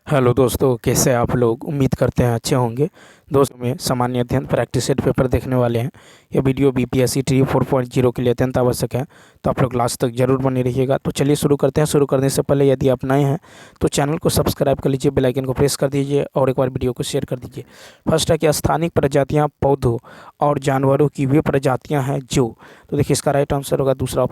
Hello दोस्तों, कैसे हैं आप लोग। उम्मीद करते हैं अच्छे होंगे। दोस्तों में सामान्य अध्ययन प्रैक्टिस सेट पेपर देखने वाले हैं। यह वीडियो बीपीएससी ट्री 4.0 के लिए अत्यंत आवश्यक है, तो आप लोग लास्ट तक जरूर बने रहिएगा। तो चलिए शुरू करते हैं। शुरू करने से पहले यदि आप नए हैं तो चैनल को सब्सक्राइब कर लीजिए, बेल आइकन को प्रेस कर दीजिए और एक बार वीडियो को शेयर कर दीजिए। फर्स्ट है कि स्थानिक प्रजातियाँ पौधों और जानवरों की वे प्रजातियाँ हैं जो, तो देखिए इसका राइट आंसर होगा दूसरा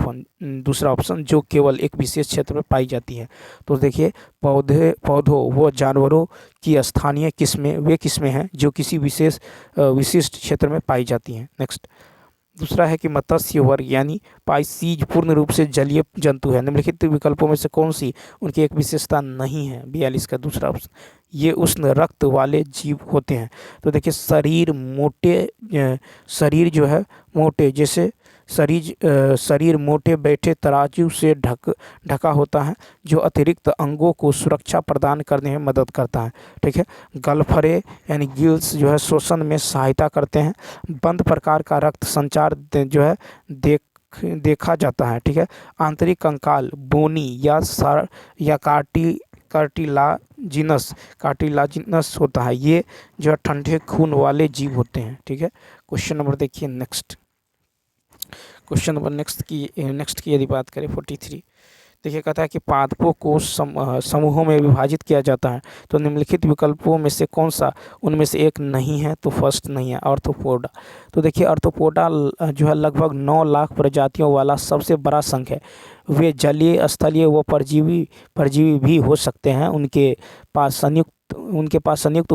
ऑप्शन जो केवल एक विशेष क्षेत्र में पाई जाती है। तो देखिए पौधों व जानवरों की स्थानीय किस्में वे किस्में हैं जो किसी विशिष्ट क्षेत्र में पाई जाती हैं। नेक्स्ट दूसरा है कि मत्स्य वर्ग यानी पाइसीज पूर्ण रूप से जलीय जंतु है। निम्नलिखित विकल्पों में से कौन सी उनकी एक विशेषता नहीं है। 42 का दूसरा ऑप्शन। ये उष्ण रक्त वाले जीव होते हैं। तो देखिए शरीर जो है मोटे, जैसे शरीर मोटे बैठे तराजू से ढका होता है, जो अतिरिक्त अंगों को सुरक्षा प्रदान करने में मदद करता है। ठीक है। गलफरे यानी गिल्स जो है शोषण में सहायता करते हैं। बंद प्रकार का रक्त संचार जो है देखा जाता है। ठीक है। आंतरिक कंकाल बोनी या कार्टिलाजिनस होता है। ये जो है ठंडे खून वाले जीव होते हैं। ठीक है। क्वेश्चन नंबर देखिए नेक्स्ट। क्वेश्चन नंबर नेक्स्ट की यदि बात करें 43, देखिए कहता है कि पादपों को समूहों में विभाजित किया जाता है। तो निम्नलिखित विकल्पों में से कौन सा उनमें से एक नहीं है। तो फर्स्ट नहीं है आर्थ्रोपोडा। तो देखिए आर्थ्रोपोडा जो है लगभग 9 लाख प्रजातियों वाला सबसे बड़ा संघ है। वे जलीय, स्थलीय व परजीवी भी हो सकते हैं। उनके पास संयुक्त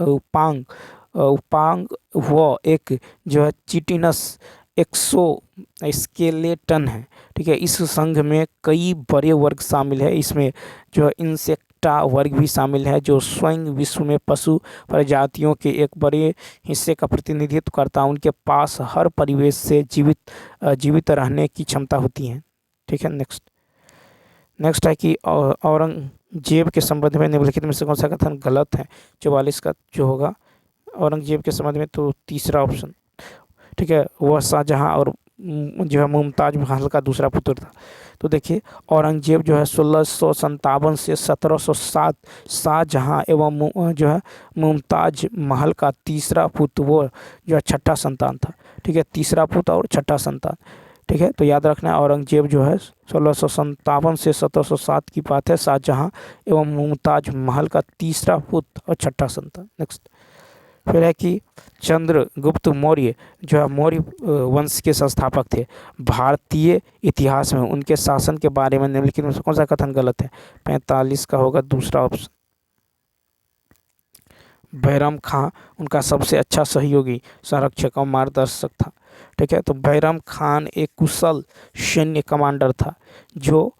उपांग व एक जो है चिटिनस एक्सो स्केलेटन है। ठीक है। इस संघ में कई बड़े वर्ग शामिल है। इसमें जो है इंसेक्टा वर्ग भी शामिल है, जो स्वयं विश्व में पशु प्रजातियों के एक बड़े हिस्से का प्रतिनिधित्व करता है। उनके पास हर परिवेश से जीवित रहने की क्षमता होती है। ठीक है। नेक्स्ट है कि औरंगजेब के संबंध में निम्नलिखित में से कौन सा कथन गलत है। 44 का जो होगा औरंगजेब के संबंध में, तो तीसरा ऑप्शन। ठीक है। वह शाहजहां और जो है मुमताज महल का दूसरा पुत्र था। तो देखिए औरंगजेब जो है 1657 से 1707 शाहजहां एवं जो है मुमताज महल का तीसरा पुत्र, वो जो है छठा संतान था। ठीक है। तीसरा पुत्र और छठा संतान। ठीक है। तो याद रखना औरंगजेब जो है 1657 से 1707 की बात है, शाहजहां एवं मुमताज महल का तीसरा पुत्र और छठा संतान। नेक्स्ट फिर है कि चंद्रगुप्त मौर्य जो है मौर्य वंश के संस्थापक थे। भारतीय इतिहास में उनके शासन के बारे में निम्नलिखित में से कौन सा कथन गलत है। 45 का होगा दूसरा ऑप्शन। बैरम खां उनका सबसे अच्छा सहयोगी, संरक्षक और मार्गदर्शक था। ठीक है। तो बैरम खान एक कुशल सैन्य कमांडर था, जो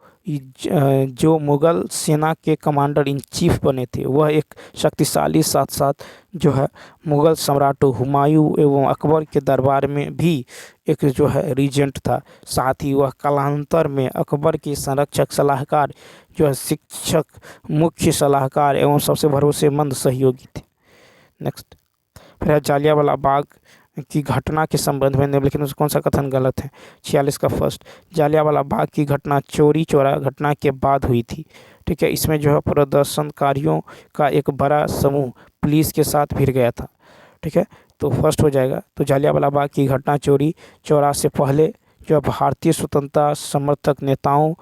मुगल सेना के कमांडर इन चीफ बने थे। वह एक शक्तिशाली साथ साथ जो है मुगल सम्राट हुमायूं एवं अकबर के दरबार में भी एक जो है रीजेंट था। साथ ही वह कालांतर में अकबर के संरक्षक, सलाहकार, जो है शिक्षक, मुख्य सलाहकार एवं सबसे भरोसेमंद सहयोगी थे। नेक्स्ट फिर है जालियांवाला बाग की घटना के संबंध में निम्नलिखित में से कौन सा कथन गलत है। 46 का फर्स्ट। जालियांवाला बाग की घटना चोरी चौरा घटना के बाद हुई थी। ठीक है। इसमें जो है प्रदर्शनकारियों का एक बड़ा समूह पुलिस के साथ भिड़ गया था। ठीक है। तो फर्स्ट हो जाएगा। तो जालियांवाला बाग की घटना चोरी चौरा से पहले जो है भारतीय स्वतंत्रता समर्थक नेताओं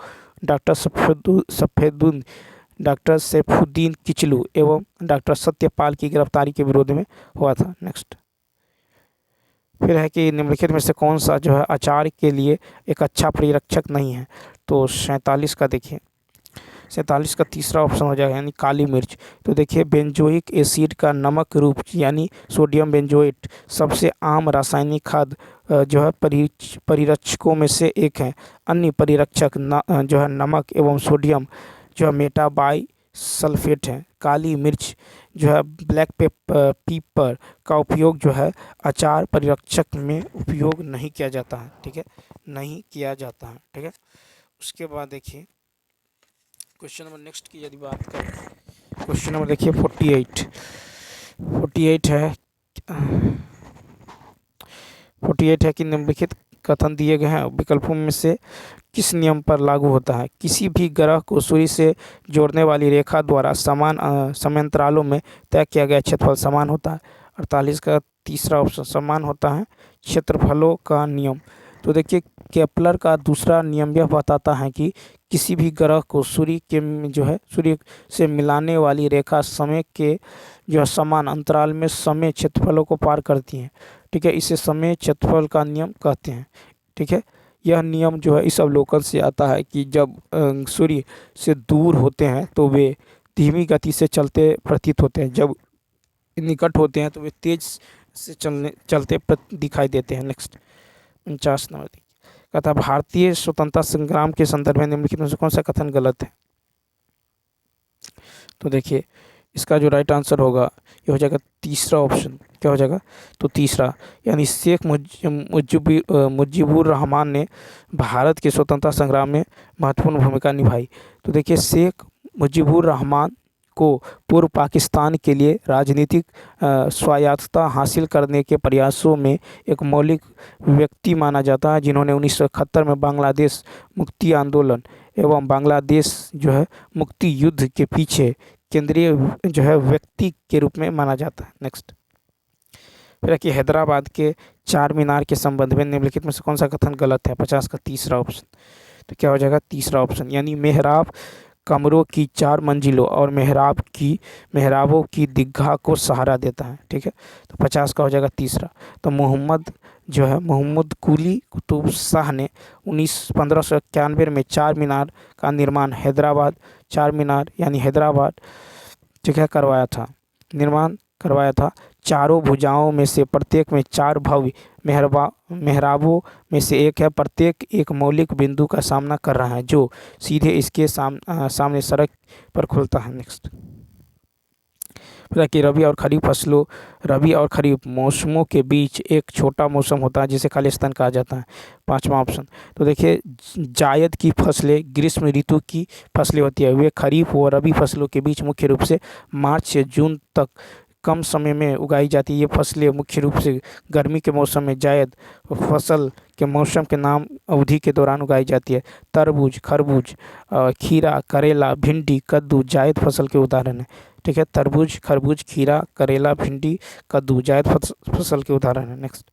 डॉक्टर सैफुद्दीन किचलू एवं डॉक्टर सत्यपाल की गिरफ्तारी के विरोध में हुआ था। नेक्स्ट फिर है कि निम्नलिखित में से कौन सा जो है अचार के लिए एक अच्छा परिरक्षक नहीं है। तो 47 का देखिए, 47 का तीसरा ऑप्शन हो जाएगा, यानी काली मिर्च। तो देखिए बेंजोइक एसिड का नमक रूप यानी सोडियम बेंजोएट सबसे आम रासायनिक खाद जो है परिरक्षकों में से एक है। अन्य परिरक्षक जो है नमक एवं सोडियम जो है मेटाबाई सल्फेट है। काली मिर्च जो है ब्लैक पीपर का उपयोग जो है अचार परिरक्षक में उपयोग नहीं किया जाता है। ठीक है। नहीं किया जाता है। ठीक है। उसके बाद देखिए क्वेश्चन नंबर नेक्स्ट की यदि बात करें, क्वेश्चन नंबर देखिए 48 है कि निम्नलिखित कथन दिए गए हैं विकल्पों में से किस नियम पर लागू होता है? किसी भी ग्रह को सूर्य से जोड़ने वाली रेखा द्वारा समान समयांतरालों में तय किया गया क्षेत्रफल समान होता है। 48 का तीसरा ऑप्शन समान होता है क्षेत्रफलों का नियम। तो देखिए केपलर का दूसरा नियम यह बताता है कि किसी भी ग्रह को सूर्य के सूर्य से मिलाने वाली रेखा समय के समान अंतराल में समय क्षेत्रफलों को पार करती है। ठीक है, इसे समय क्षेत्रफल का नियम कहते हैं। ठीक है, यह नियम इस अवलोकन से आता है कि जब सूर्य से दूर होते हैं तो वे धीमी गति से चलते प्रतीत होते हैं, जब निकट होते हैं तो वे तेज से चलते दिखाई देते हैं। नेक्स्ट 49 नंबर देखिए, कहता भारतीय स्वतंत्रता संग्राम के संदर्भ में निम्नलिखित में से कौन सा कथन गलत है? तो देखिए इसका जो राइट आंसर होगा ये हो जाएगा तीसरा ऑप्शन। क्या हो जाएगा? तो तीसरा, यानी शेख मुजीबुर रहमान ने भारत के स्वतंत्रता संग्राम में महत्वपूर्ण भूमिका निभाई। तो देखिए शेख मुजीबुर रहमान को पूर्व पाकिस्तान के लिए राजनीतिक स्वायत्तता हासिल करने के प्रयासों में एक मौलिक व्यक्ति माना जाता है, जिन्होंने 1971 में बांग्लादेश मुक्ति आंदोलन एवं बांग्लादेश मुक्ति युद्ध के पीछे केंद्रीय व्यक्ति के रूप में माना जाता है। नेक्स्ट, फिर कि हैदराबाद के चार मीनार के संबंध में निम्नलिखित में से कौन सा कथन गलत है? 50 का तीसरा ऑप्शन। तो क्या हो जाएगा? तीसरा ऑप्शन, यानी मेहराब कमरों की 4 मंजिलों और मेहराबों की दीर्घा को सहारा देता है। ठीक है, तो 50 का हो जाएगा तीसरा। तो मोहम्मद कुली कुतुब शाह ने 1591 में चार मीनार का निर्माण हैदराबाद निर्माण करवाया था। चारों भुजाओं में से प्रत्येक में 4 भव्य मेहराबों में से एक है, प्रत्येक एक मौलिक बिंदु का सामना कर रहा है जो सीधे इसके सामने सड़क पर खुलता है। नेक्स्ट, फिर कि रबी और खरीफ मौसमों के बीच एक छोटा मौसम होता है जिसे खालिस्तान कहा जाता है। 5वां ऑप्शन। तो देखिए जायद की फसलें ग्रीष्म ऋतु की फसलें होती है, वे खरीफ व रबी फसलों के बीच मुख्य रूप से मार्च से जून तक कम समय में उगाई जाती है। ये फसलें मुख्य रूप से गर्मी के मौसम में जायद फसल के मौसम के नाम अवधि के दौरान उगाई जाती है। तरबूज, खरबूज, खीरा, करेला, भिंडी, कद्दू जायद फसल के उदाहरण हैं। ठीक है, तरबूज, खरबूज, खीरा, करेला, भिंडी, कद्दू जायद फसल के उदाहरण हैं। नेक्स्ट,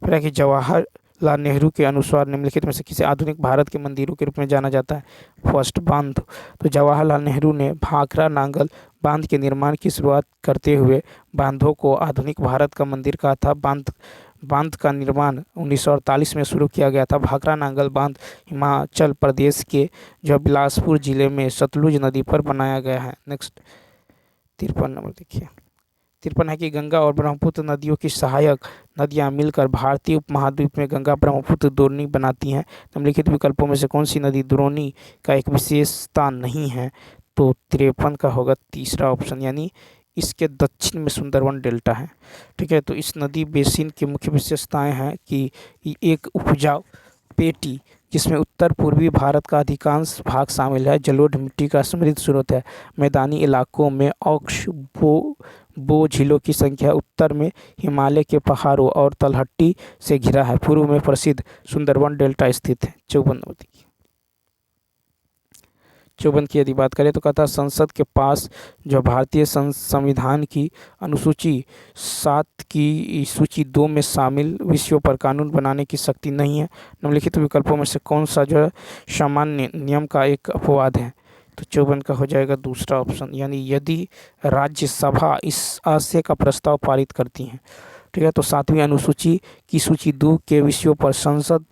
फिर है कि जवाहरलाल नेहरू के अनुसार निम्नलिखित में से किसे आधुनिक भारत के मंदिरों के रूप में जाना जाता है? फर्स्ट, बांध। तो जवाहरलाल नेहरू ने भाखड़ा नांगल बांध के निर्माण की शुरुआत करते हुए बांधों को आधुनिक भारत का मंदिर कहा था। बांध का निर्माण 1948 में शुरू किया गया था। भाखड़ा नांगल बांध हिमाचल प्रदेश के बिलासपुर जिले में सतलुज नदी पर बनाया गया है। नेक्स्ट 53 नंबर देखिए, 53 है कि गंगा और ब्रह्मपुत्र नदियों की सहायक नदियां मिलकर भारतीय उपमहाद्वीप में गंगा ब्रह्मपुत्र द्रोणी बनाती हैं। निम्नलिखित विकल्पों में से कौन सी नदी द्रोणी का एक विशेषता नहीं है? तो 53 का होगा तीसरा ऑप्शन, यानी इसके दक्षिण में सुंदरवन डेल्टा है। ठीक है, तो इस नदी बेसिन की मुख्य विशेषताएं हैं कि एक उपजाऊ पेटी जिसमें उत्तर पूर्वी भारत का अधिकांश भाग शामिल है, जलोढ़ मिट्टी का समृद्ध स्रोत है, मैदानी इलाकों में ऑक्स बो झीलों की संख्या, उत्तर में हिमालय के पहाड़ों और तलहटी से घिरा है, पूर्व में प्रसिद्ध सुंदरवन डेल्टा स्थित है। 54 की यदि बात करें तो कहता है संसद के पास भारतीय संविधान की अनुसूची 7 की सूची 2 में शामिल विषयों पर कानून बनाने की शक्ति नहीं है। निम्नलिखित विकल्पों में से कौन सा सामान्य नियम का एक अपवाद है? तो 54 का हो जाएगा दूसरा ऑप्शन, यानी यदि राज्यसभा इस आशय का प्रस्ताव पारित करती है। ठीक है, तो 7वीं अनुसूची की सूची 2 के विषयों पर संसद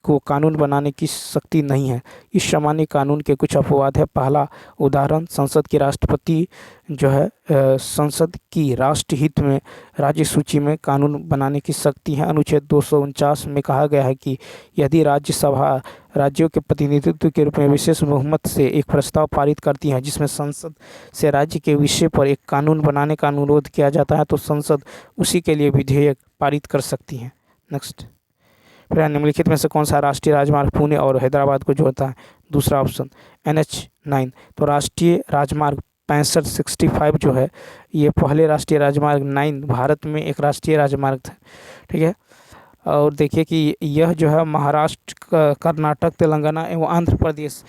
को कानून बनाने की शक्ति नहीं है। इस सामान्य कानून के कुछ अपवाद है। पहला उदाहरण, संसद की राष्ट्रपति संसद की राष्ट्रहित में राज्य सूची में कानून बनाने की शक्ति है। अनुच्छेद 249 में कहा गया है कि यदि राज्यसभा राज्यों के प्रतिनिधित्व के रूप में विशेष बहुमत से एक प्रस्ताव पारित करती है जिसमें संसद से राज्य के विषय पर एक कानून बनाने का अनुरोध किया जाता है, तो संसद उसी के लिए विधेयक पारित कर सकती है। नेक्स्ट, फिर निम्नलिखित में से कौन सा राष्ट्रीय राजमार्ग पुणे और हैदराबाद को जोड़ता है? दूसरा ऑप्शन NH9। तो राष्ट्रीय राजमार्ग 6565 ये पहले राष्ट्रीय राजमार्ग 9 भारत में एक राष्ट्रीय राजमार्ग था। ठीक है, और देखिए कि यह जो है महाराष्ट्र, कर्नाटक, तेलंगाना एवं आंध्र प्रदेश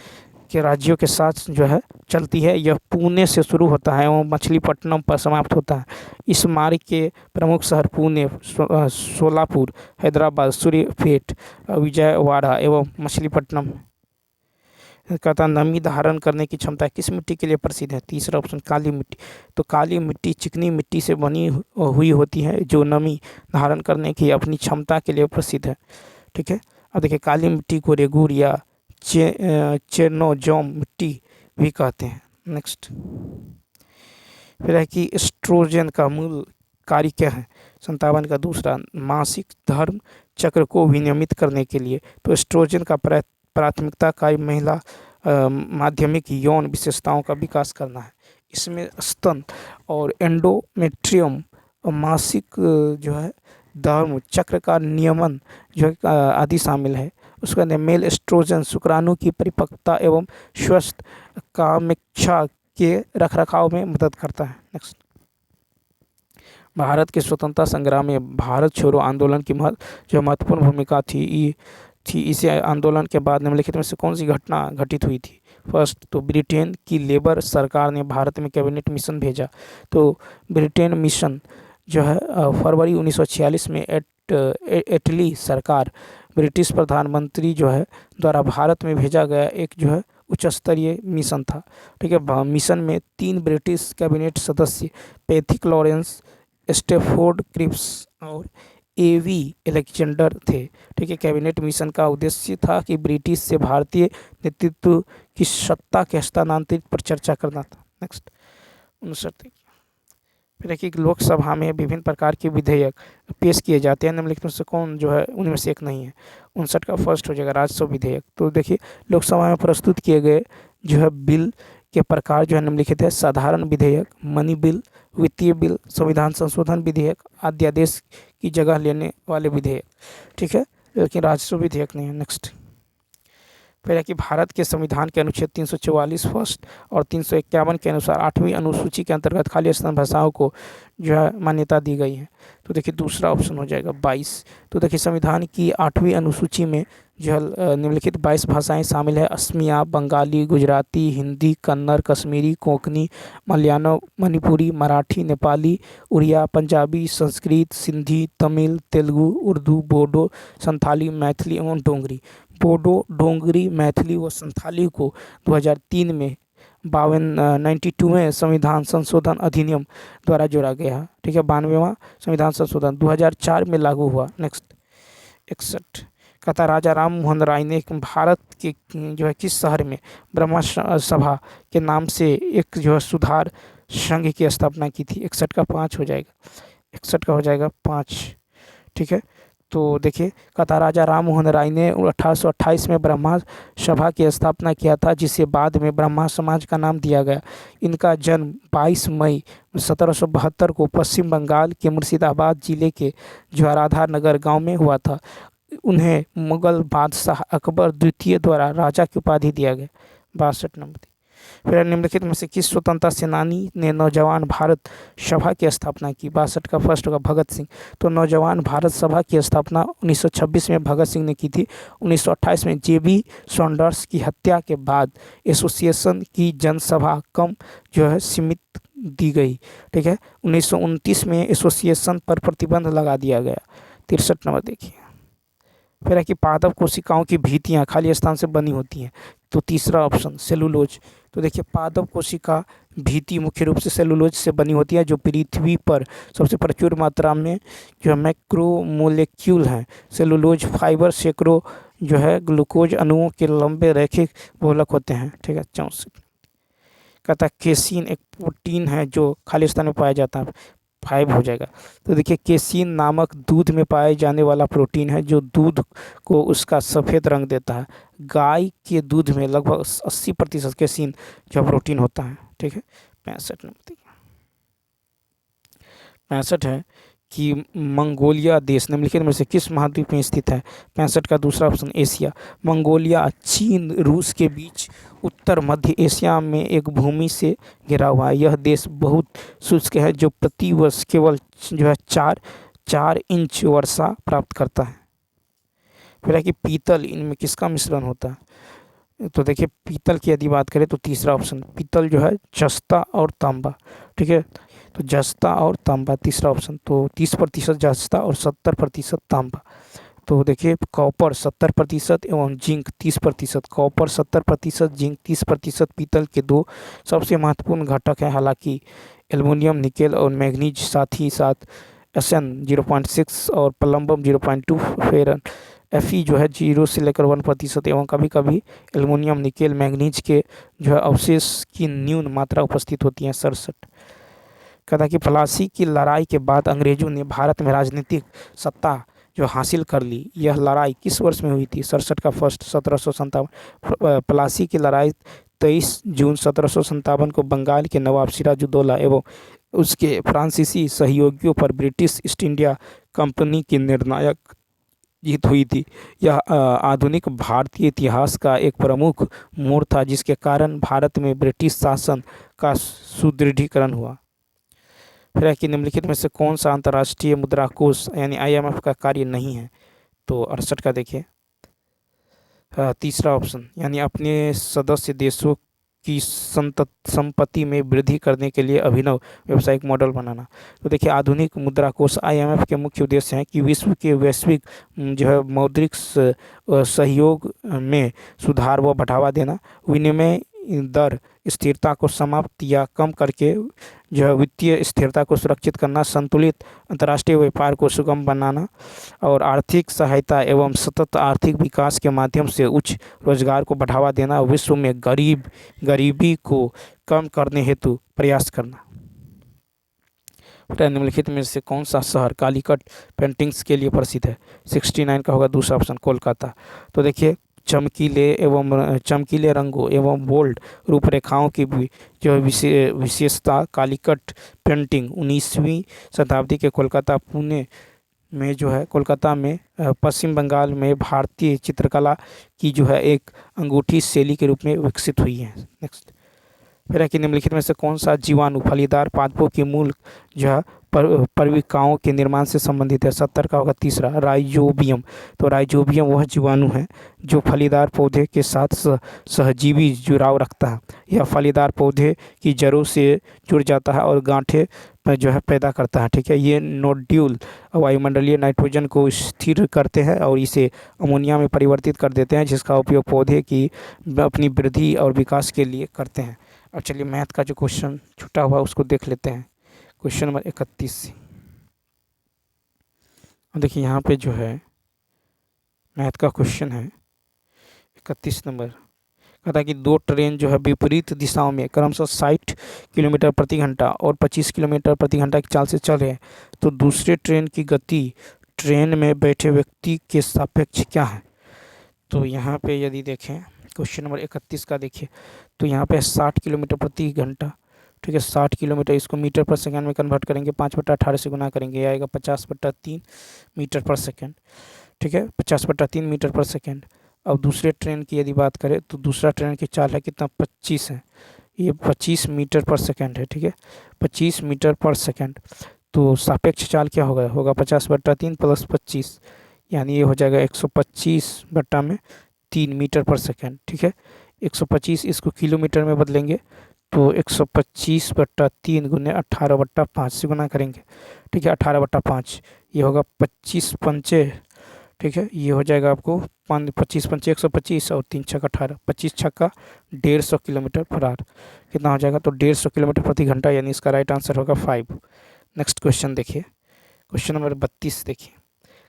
के राज्यों के साथ जो है चलती है। यह पुणे से शुरू होता है एवं मछलीपट्टनम पर समाप्त होता है। इस मार्ग के प्रमुख शहर पुणे, सोलापुर, हैदराबाद, सूर्यापेट, विजयवाड़ा एवं मछलीपट्टनम। कहता नमी धारण करने की क्षमता किस मिट्टी के लिए प्रसिद्ध है? तीसरा ऑप्शन काली मिट्टी। तो काली मिट्टी चिकनी मिट्टी से बनी हुई होती है जो नमी धारण करने की अपनी क्षमता के लिए प्रसिद्ध है। ठीक है। अब देखिए काली मिट्टी को रेगूर या चेरनोजोम मिट्टी भी कहते हैं। नेक्स्ट फिर है कि एस्ट्रोजन का मूल कार्य क्या है? 57 का दूसरा, मासिक धर्म चक्र को विनियमित करने के लिए। तो एस्ट्रोजन का प्राथमिकता कार्य महिला माध्यमिक यौन विशेषताओं का विकास करना है। इसमें स्तन और एंडोमेट्रियम और मासिक जो है धर्म चक्र का नियमन जो आदि शामिल है। उसके अंदर मेल एस्ट्रोजन शुक्राणु की परिपक्वता एवं स्वस्थ कामेच्छा के रखरखाव में मदद करता है। नेक्स्ट, भारत के स्वतंत्रता संग्राम में भारत छोड़ो आंदोलन की जो महत्वपूर्ण भूमिका थी इस आंदोलन के बाद निम्नलिखित में से कौन सी घटना घटित हुई थी? फर्स्ट, तो ब्रिटेन की लेबर सरकार ने भारत में कैबिनेट मिशन भेजा। तो ब्रिटेन मिशन जो है फरवरी 1946 में इटली सरकार ब्रिटिश प्रधानमंत्री जो है द्वारा भारत में भेजा गया एक जो है उच्च स्तरीय मिशन था। ठीक है। मिशन में 3 ब्रिटिश कैबिनेट सदस्य पैथिक लॉरेंस, स्टेफोर्ड क्रिप्स और एवी एलेक्जेंडर थे। ठीक है। कैबिनेट मिशन का उद्देश्य था कि ब्रिटिश से भारतीय नेतृत्व की सत्ता के हस्तांतरित पर चर्चा करना था। नेक्स्ट, 59। फिर देखिए लोकसभा में विभिन्न प्रकार के विधेयक पेश किए जाते हैं। निम्नलिखित में से कौन जो है उनमें से एक नहीं है? 59 का फर्स्ट हो जाएगा राजस्व विधेयक। तो देखिए लोकसभा में प्रस्तुत किए गए जो है बिल के प्रकार जो है निम्नलिखित है: साधारण विधेयक, मनी बिल, वित्तीय बिल, संविधान संशोधन विधेयक, अध्यादेश की जगह लेने वाले विधेयक। ठीक है, लेकिन राजस्व विधेयक नहीं है। नेक्स्ट, फिर है कि भारत के संविधान के अनुच्छेद 344 फर्स्ट और 351 के अनुसार 8वीं अनुसूची के अंतर्गत खाली स्थान भाषाओं को जो है मान्यता दी गई है। तो देखिए दूसरा ऑप्शन हो जाएगा 22। तो देखिए संविधान की 8वीं अनुसूची में जो है निम्नलिखित 22 भाषाएं शामिल है: असमिया, बंगाली, गुजराती, हिंदी, कन्नड़, कश्मीरी, कोंकणी, मलयालम, मणिपुरी, मराठी, नेपाली, उड़िया, पंजाबी, संस्कृत, सिंधी, तमिल, तेलुगु, उर्दू, बोडो, संथाली, मैथिली एवं डोंगरी। बोडो, डोंगरी, मैथिली व संथाली को 2003 में 92वें संविधान संशोधन अधिनियम द्वारा जोड़ा गया। ठीक है, 92वां संविधान संशोधन 2004 में लागू हुआ। नेक्स्ट, 61 कहता राजा राम मोहन राय ने भारत के जो है किस शहर में ब्रह्म सभा के नाम से एक जो है सुधार संघ की स्थापना की थी? 61 का 5 हो जाएगा। 61 का हो जाएगा 5। ठीक है, तो देखिए कहता राजा राम मोहन राय ने 1828 में ब्रह्मा सभा की स्थापना किया था, जिसे बाद में ब्रह्मा समाज का नाम दिया गया। इनका जन्म 22 मई 1772 को पश्चिम बंगाल के मुर्शिदाबाद जिले के ज्वाराधार नगर गांव में हुआ था। उन्हें मुगल बादशाह अकबर द्वितीय द्वारा राजा की उपाधि दिया गया। 62 नंबर। फिर निम्नलिखित में से किस स्वतंत्रता सेनानी ने नौजवान भारत सभा की स्थापना की? 62 का फर्स्ट होगा भगत सिंह। तो नौजवान भारत सभा की स्थापना 1926 में भगत सिंह ने की थी। 1928 में जेबी सॉन्डर्स की हत्या के बाद एसोसिएशन की जनसभा कम जो है सीमित दी गई। ठीक है, 1929 में एसोसिएशन पर प्रतिबंध लगा दिया गया। 63 नंबर देखिए। फिर है कि पादप कोशिकाओं की भित्तियाँ खाली स्थान से बनी होती हैं। तो तीसरा ऑप्शन सेलुलोज। तो देखिए पादप कोशिका भित्ति मुख्य रूप से सेलुलोज से बनी होती है, जो पृथ्वी पर सबसे प्रचुर मात्रा में जो है मैक्रोमोलेक्यूल हैं। सेलुलोज फाइबर सैकड़ों जो है ग्लूकोज अणुओं के लंबे रैखिक बहुलक होते हैं। ठीक है, 64 कहता है केसीन एक प्रोटीन है जो खाली स्थान में पाया जाता है। 5 हो जाएगा। तो देखिए केसीन नामक दूध में पाए जाने वाला प्रोटीन है जो दूध को उसका सफ़ेद रंग देता है। गाय के दूध में लगभग 80% केसीन जो प्रोटीन होता है। ठीक है, 65 नंबर। 65 है कि मंगोलिया देश निम्नलिखित में से किस महाद्वीप में स्थित है? 65 का दूसरा ऑप्शन एशिया। मंगोलिया चीन रूस के बीच उत्तर मध्य एशिया में एक भूमि से घिरा हुआ है। यह देश बहुत शुष्क है, जो प्रति वर्ष केवल जो है 4 इंच वर्षा प्राप्त करता है। फिर है कि पीतल, इनमें किसका मिश्रण होता है? तो देखिए पीतल की यदि बात करें तो तीसरा ऑप्शन पीतल जो है जस्ता और तांबा, ठीक है। तो जस्ता और तांबा तीसरा ऑप्शन, तो 30% जस्ता और 70% तांबा। तो देखिए कॉपर 70% एवं जिंक 30%, कॉपर 70%, जिंक 30% पीतल के दो सबसे महत्वपूर्ण घटक हैं। हालांकि एल्युमिनियम, निकेल और मैग्नीज साथ ही साथ एसएन 0.6 और प्लम्बम 0.2, फेरन एफई जो है 0 से लेकर 1% एवं कभी कभी एल्युमिनियम, निकेल, मैग्नीज के जो है अवशेष की न्यून मात्रा उपस्थित होती है 67। कहता कि प्लासी की लड़ाई के बाद अंग्रेजों ने भारत में राजनीतिक सत्ता जो हासिल कर ली, यह लड़ाई किस वर्ष में हुई थी? 67 का फर्स्ट 1757। प्लासी की लड़ाई 23 जून 1757 को बंगाल के नवाब सिराजुद्दौला एवं उसके फ्रांसीसी सहयोगियों पर ब्रिटिश ईस्ट इंडिया कंपनी की निर्णायक जीत हुई थी। यह आधुनिक भारतीय इतिहास का एक प्रमुख मोड़ था, जिसके कारण भारत में ब्रिटिश शासन का सुदृढ़ीकरण हुआ। फिर है कि निम्नलिखित में से कौन सा अंतर्राष्ट्रीय मुद्रा कोष यानी आईएमएफ का कार्य नहीं है? तो 68 का देखिए तीसरा ऑप्शन, यानी अपने सदस्य देशों की संपत्ति में वृद्धि करने के लिए अभिनव व्यावसायिक मॉडल बनाना। तो देखिए आधुनिक मुद्रा कोष आईएमएफ के मुख्य उद्देश्य हैं कि विश्व के वैश्विक जो है मौद्रिक सहयोग में सुधार व बढ़ावा देना, विनिमय दर स्थिरता को समाप्त या कम करके जो है वित्तीय स्थिरता को सुरक्षित करना, संतुलित अंतर्राष्ट्रीय व्यापार को सुगम बनाना और आर्थिक सहायता एवं सतत आर्थिक विकास के माध्यम से उच्च रोजगार को बढ़ावा देना, विश्व में गरीबी को कम करने हेतु प्रयास करना। निम्नलिखित में से कौन सा शहर कालीकट पेंटिंग्स के लिए प्रसिद्ध है? 69 का होगा दूसरा ऑप्शन कोलकाता। तो देखिए चमकीले रंगों एवं बोल्ड रूपरेखाओं की भी जो विशेषता कालीकट पेंटिंग 19वीं शताब्दी के कोलकाता में पश्चिम बंगाल में भारतीय चित्रकला की जो है एक अंगूठी शैली के रूप में विकसित हुई है। नेक्स्ट, फिर है कि निम्नलिखित में से कौन सा जीवाणु फलीदार पादपों के मूल जो है परविकाओं के निर्माण से संबंधित है? 70 का होगा तीसरा राइजोबियम। तो राइजोबियम वह जीवाणु है जो फलीदार पौधे के साथ सहजीवी जुड़ाव रखता है। यह फलीदार पौधे की जड़ों से जुड़ जाता है और गांठें जो है पैदा करता है, ठीक है। ये नोड्यूल वायुमंडलीय नाइट्रोजन को स्थिर करते हैं और इसे अमोनिया में परिवर्तित कर देते हैं, जिसका उपयोग पौधे की अपनी वृद्धि और विकास के लिए करते हैं। और चलिए मैथ का जो क्वेश्चन छूटा हुआ उसको देख लेते हैं। Question number 31। देखिए यहाँ पे जो है मैथ का क्वेश्चन है 31 नंबर। कहता है कि दो ट्रेन जो है विपरीत दिशाओं में क्रमशः 60 किलोमीटर प्रति घंटा और 25 किलोमीटर प्रति घंटा की चाल से चल रहे हैं, तो दूसरे ट्रेन की गति ट्रेन में बैठे व्यक्ति के सापेक्ष क्या है? तो यहाँ पे यदि देखें क्वेश्चन नंबर 31 का देखिए, तो यहाँ पे 60 किलोमीटर प्रति घंटा, ठीक है। 60 किलोमीटर इसको मीटर पर सेकंड में कन्वर्ट करेंगे, 5/18 से गुना करेंगे, ये आएगा 50/3 मीटर पर सेकंड, ठीक है। 50/3 मीटर पर सेकंड। अब दूसरे ट्रेन की यदि बात करें तो दूसरा ट्रेन की चाल है कितना? 25 है, ये 25 मीटर पर सेकंड है, ठीक है। 25 मीटर पर सेकंड। तो सापेक्ष चाल क्या होगा 50/3 + 25, यानी ये हो जाएगा 125/3 मीटर पर सेकंड, ठीक है। 125 इसको किलोमीटर में बदलेंगे तो 125/3 गुने 18/5 से गुना करेंगे, ठीक है। 18/5 ये होगा 25 पंचे, ठीक है। ये हो जाएगा आपको 25 पंचे 125 और 3 छक्का 18, 25 छक्का 150 किलोमीटर पर आवर कितना हो जाएगा? तो 150 किलोमीटर प्रति घंटा, यानी इसका राइट आंसर होगा 5। नेक्स्ट क्वेश्चन देखिए, क्वेश्चन नंबर 32 देखिए।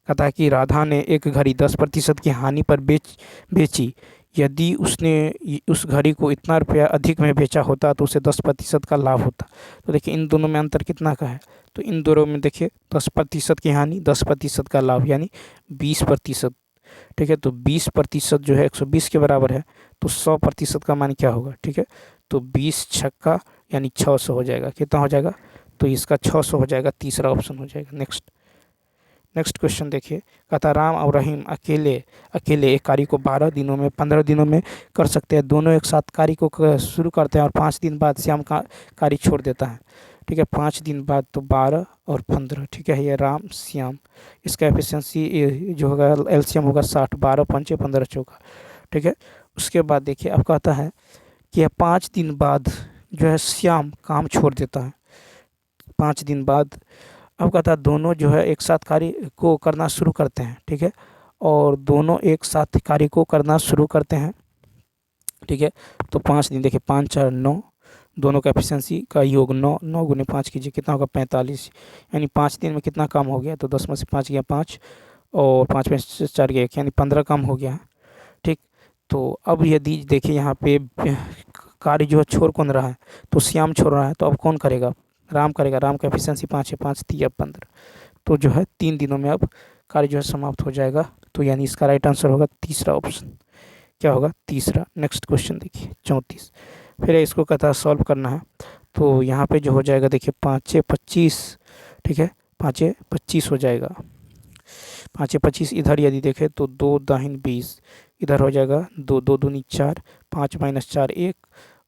कहता है कि राधा ने एक घड़ी 10% की हानि पर बेची, यदि उसने उस घड़ी को इतना रुपया अधिक में बेचा होता तो उसे 10% का लाभ होता। तो देखिए इन दोनों में अंतर कितना का है? तो इन दोनों में देखिए 10% की हानि, 10% का लाभ, यानी 20%, ठीक है। तो 20% जो है 120 के बराबर है, तो 100% का मान क्या होगा? ठीक है, तो 20 छक्का यानी 600 हो जाएगा। कितना हो जाएगा? तो इसका 600 हो जाएगा, तीसरा ऑप्शन हो जाएगा। नेक्स्ट क्वेश्चन देखिए। कहता राम और रहीम अकेले एक कार्य को 12 दिनों में 15 दिनों में कर सकते हैं। दोनों एक साथ कार्य को शुरू करते हैं और 5 दिन बाद श्याम का कार्य छोड़ देता है। ठीक है। 5 दिन बाद तो 12 और 15, ठीक है। ये राम श्याम, इसका एफिशिएंसी जो होगा एलसीएम होगा 60, 12 पंचे 15 चौका, ठीक है। उसके बाद देखिए आपका आता है कि 5 दिन बाद जो है श्याम काम छोड़ देता है। 5 दिन बाद आपका था दोनों जो है एक साथ कार्य को करना शुरू करते हैं, ठीक है। और दोनों एक साथ कार्य को करना शुरू करते हैं, ठीक है। तो 5 दिन देखिए, 5 4 9, दोनों का एफिशिएंसी का योग 9, 9 गुने 5 कीजिए कितना होगा 45, यानी 5 दिन में कितना काम हो गया, तो 10 में से 5 गया 5 और 5 में से 4 गया 1, यानी 15 काम हो गया, ठीक। तो अब यदि देखिए यहाँ पे कार्य जो है छोड़ कौन रहा है, तो श्याम छोड़ रहा है, तो अब कौन करेगा, राम करेगा। राम का एफिशिएंसी 5 है, 5 3 15, तो जो है 3 दिनों में अब कार्य जो है समाप्त हो जाएगा। तो यानी इसका राइट आंसर होगा तीसरा ऑप्शन, क्या होगा तीसरा। नेक्स्ट क्वेश्चन देखिए 34, फिर इसको कहता है सॉल्व करना है। तो यहाँ पे जो हो जाएगा देखिए 5 25, ठीक है, 5 25 हो जाएगा। 5 25 इधर यदि देखें तो 2 दाहिन 20, इधर हो जाएगा 2 2 दूनी 4, 5 माइनस 4 1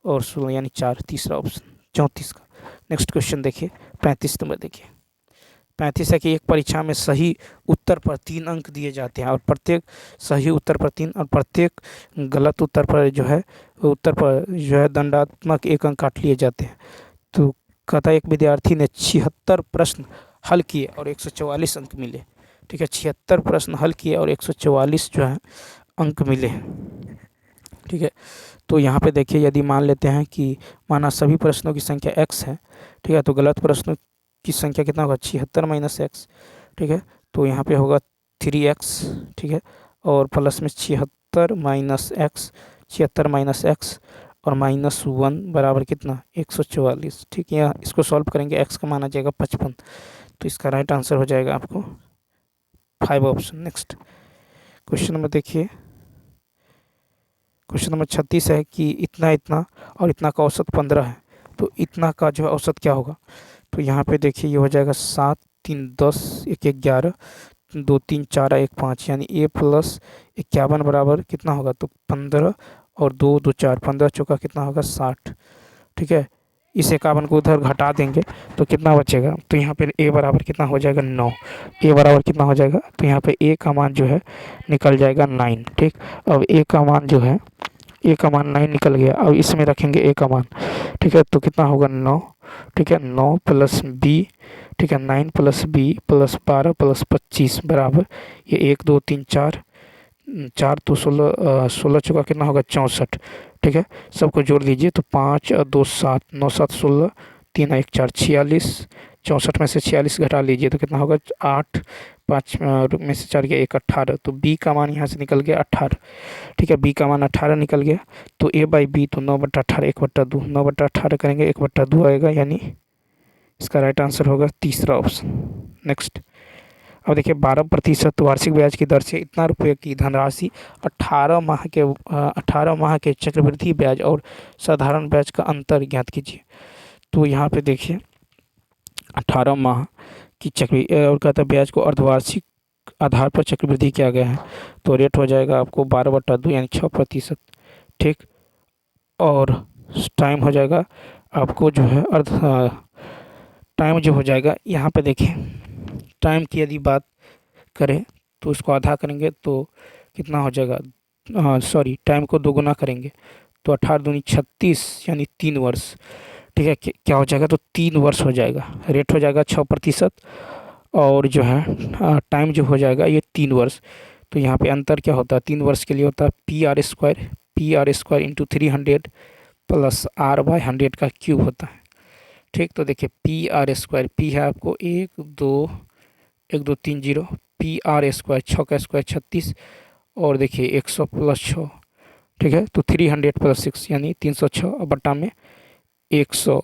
और 16 यानी 4, तीसरा ऑप्शन 34 का। नेक्स्ट क्वेश्चन देखिए 35 नंबर देखिए। 35 है कि एक परीक्षा में सही उत्तर पर 3 अंक दिए जाते हैं और प्रत्येक सही उत्तर पर 3 और प्रत्येक गलत उत्तर पर जो है दंडात्मक 1 अंक काट लिए जाते हैं। तो कहता है एक विद्यार्थी ने 76 प्रश्न हल किए और 144 अंक मिले, ठीक है। 76 प्रश्न हल किए और 144 जो है अंक मिले, ठीक है। तो यहाँ पे देखिए यदि मान लेते हैं कि माना सभी प्रश्नों की संख्या x है, ठीक है, तो गलत प्रश्नों की संख्या कितना होगा 76 माइनस एक्स, ठीक है। तो यहाँ पे होगा 3x, ठीक है, और प्लस में 76 माइनस एक्स, 76 माइनस एक्स और -1 बराबर कितना 144, ठीक है। इसको सॉल्व करेंगे, x का मान आ जाएगा 55, तो इसका राइट आंसर हो जाएगा आपको 5 ऑप्शन। नेक्स्ट क्वेश्चन नंबर देखिए, क्वेश्चन नंबर 36 है कि इतना इतना और इतना का औसत 15 है, तो इतना का जो है औसत क्या होगा। तो यहाँ पे देखिए ये हो जाएगा 7 3 10 1 11 2 3 4 1 5, यानी a प्लस 51 बराबर कितना होगा, तो 15 और 2 2 4, 15 चौका कितना होगा 60, ठीक है। इस 51 को उधर घटा देंगे तो कितना बचेगा, तो यहाँ पे a बराबर कितना हो जाएगा 9, a बराबर कितना हो जाएगा, तो यहाँ पे a का मान जो है निकल जाएगा 9, ठीक। अब a का मान जो है, a का मान 9 निकल गया, अब इसमें रखेंगे a का मान, ठीक है। तो कितना होगा 9, ठीक है, 9 प्लस b, ठीक है, 9 प्लस b प्लस 12 प्लस 25 बराबर ये 1 2 3 4, 4 तो 16, 16 चौका कितना होगा 64, ठीक है। सबको जोड़ लीजिए तो 5 और 2 7, 9 7 16, 3 1 4 46, 64 में से 46 घटा लीजिए तो कितना होगा 8, 5 में से 4 गया 1 18, तो b का मान यहाँ से निकल गया 18, ठीक है। b का मान 18 निकल गया, तो a बाई बी तो 9/18 1/2, 9/18 करेंगे 1/2 आएगा, यानी इसका राइट आंसर होगा तीसरा ऑप्शन। नेक्स्ट अब देखिए 12% वार्षिक ब्याज की दर से इतना रुपये की धनराशि 18 माह के चक्रवृद्धि ब्याज और साधारण ब्याज का अंतर ज्ञात कीजिए। तो यहाँ पे देखिए 18 माह की चक्र और कहता है ब्याज को अर्धवार्षिक आधार पर चक्रवृद्धि किया गया है, तो रेट हो जाएगा आपको 12/2 यानी 6%, ठीक। और टाइम हो जाएगा आपको जो है टाइम जो हो जाएगा यहाँ पे देखिए, टाइम की यदि बात करें तो उसको आधा करेंगे तो कितना हो जाएगा, सॉरी टाइम को दोगुना करेंगे तो 18 दूनी 36 यानी 3 वर्ष, ठीक है। क्या हो जाएगा, तो 3 वर्ष हो जाएगा, रेट हो जाएगा 6% और जो है टाइम जो हो जाएगा ये 3 वर्ष। तो यहाँ पे अंतर क्या होता है, 3 वर्ष के लिए होता है PR² इंटू 300 प्लस R/100 का क्यूब होता है, ठीक। तो देखिए PR², P है आपको 1 2 3 0, PR², 6 का स्क्वायर 36 और देखिए 100 प्लस 6, ठीक है। तो 300 प्लस 6 यानी 306 और बट्टा में 100,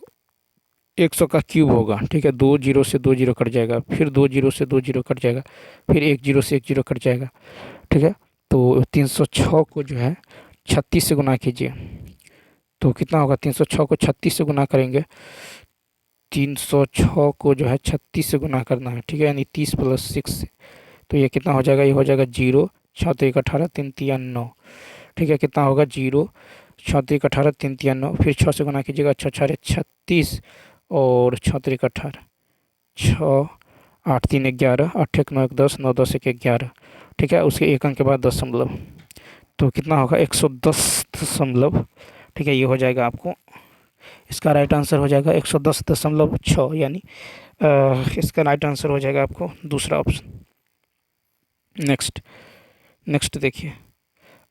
100 का क्यूब होगा, ठीक है। 2 0 से 2 0 कट जाएगा, फिर 2 0 से 2 0 कट जाएगा, फिर 1 0 से 1 0 कट जाएगा, ठीक है। तो 306 को जो है 36 से गुना कीजिए तो कितना होगा, 306 को 36 से गुना करेंगे, 306 को जो है 36 से गुना करना है, ठीक है, यानी 30 प्लस 6 से, तो ये कितना हो जाएगा, ये हो जाएगा 0 6 तो 1 18 3 3 9, ठीक है। कितना होगा 0 6 तो 1 18 3 3 9, फिर 6 से गुना कीजिएगा 6 6 36 और 6 3 18, 6 8 3 11, 8 1 9 1 10, 9 10 1 11, ठीक है। उसके एक अंक के बाद दशमलव, तो कितना होगा 110 दशमलव, ठीक है। ये हो जाएगा आपको, इसका राइट आंसर हो जाएगा 110.6, यानी इसका राइट आंसर हो जाएगा आपको दूसरा ऑप्शन। नेक्स्ट नेक्स्ट देखिए,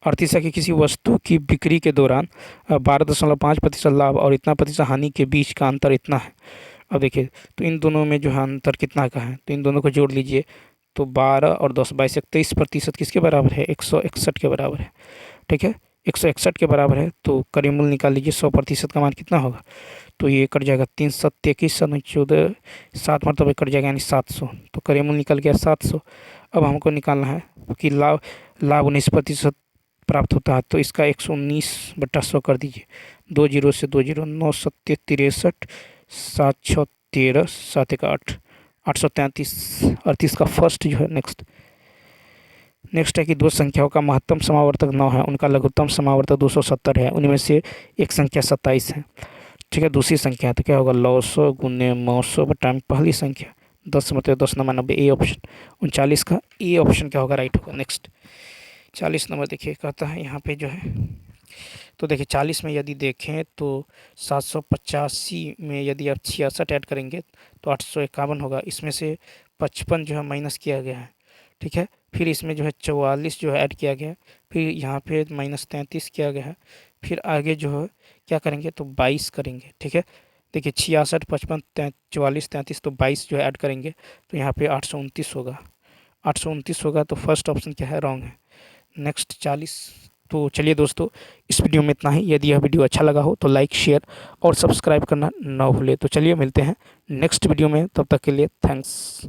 अड़तीसा की किसी वस्तु की बिक्री के दौरान 12.5% लाभ और इतना प्रतिशत हानि के बीच का अंतर इतना है। अब देखिए, तो इन दोनों में जो है अंतर कितना का है, तो इन दोनों को जोड़ लीजिए, तो 12 और 10 22 23% किसके बराबर है, 161 के बराबर है, ठीक है। 161 के बराबर है, तो करीमूल निकाल लीजिए, 100% का मान कितना होगा, तो ये कट जाएगा 3 7 21 14, 7 मरतबा कट जाएगा यानी 700, तो करीमूल निकल गया 700। अब हमको निकालना है कि लाभ लाभ 19% प्राप्त होता है, तो इसका 119/100 कर दीजिए, 2 जीरो से 2 जीरो, 9 7 63, 7 6 13, 7 1 8, 833, 38 का फर्स्ट जो है। नेक्स्ट है कि दो संख्याओं का महत्तम समावर्तक 9 है, उनका लघुत्तम समावर्तक 270 है, उनमें से एक संख्या 27 है, ठीक है। दूसरी संख्या तो क्या होगा, 900 गुने 900 बटा पहली संख्या, 10 मतलब 10 9 90, ए ऑप्शन। 39 का ए ऑप्शन क्या होगा, राइट होगा। नेक्स्ट 40 नंबर देखिए, कहता है यहाँ पे जो है, तो देखिए 40 में यदि देखें तो 785 में यदि आप 66 ऐड करेंगे तो 851 होगा, इसमें से 55 जो है माइनस किया गया है, ठीक है। फिर इसमें जो है 44 जो है ऐड किया गया है, फिर यहाँ पे -33 किया गया है, फिर आगे जो है क्या करेंगे, तो 22 करेंगे, ठीक है। देखिए 66 55 44 33, तो 22 जो है ऐड करेंगे, तो यहाँ पे 829 होगा, 829 होगा, तो फर्स्ट ऑप्शन क्या है, रॉन्ग है। नेक्स्ट 40। तो चलिए दोस्तों, इस वीडियो में इतना ही। यदि यह वीडियो अच्छा लगा हो तो लाइक शेयर और सब्सक्राइब करना ना भूलें। तो चलिए मिलते हैं नेक्स्ट वीडियो में, तब तक के लिए थैंक्स।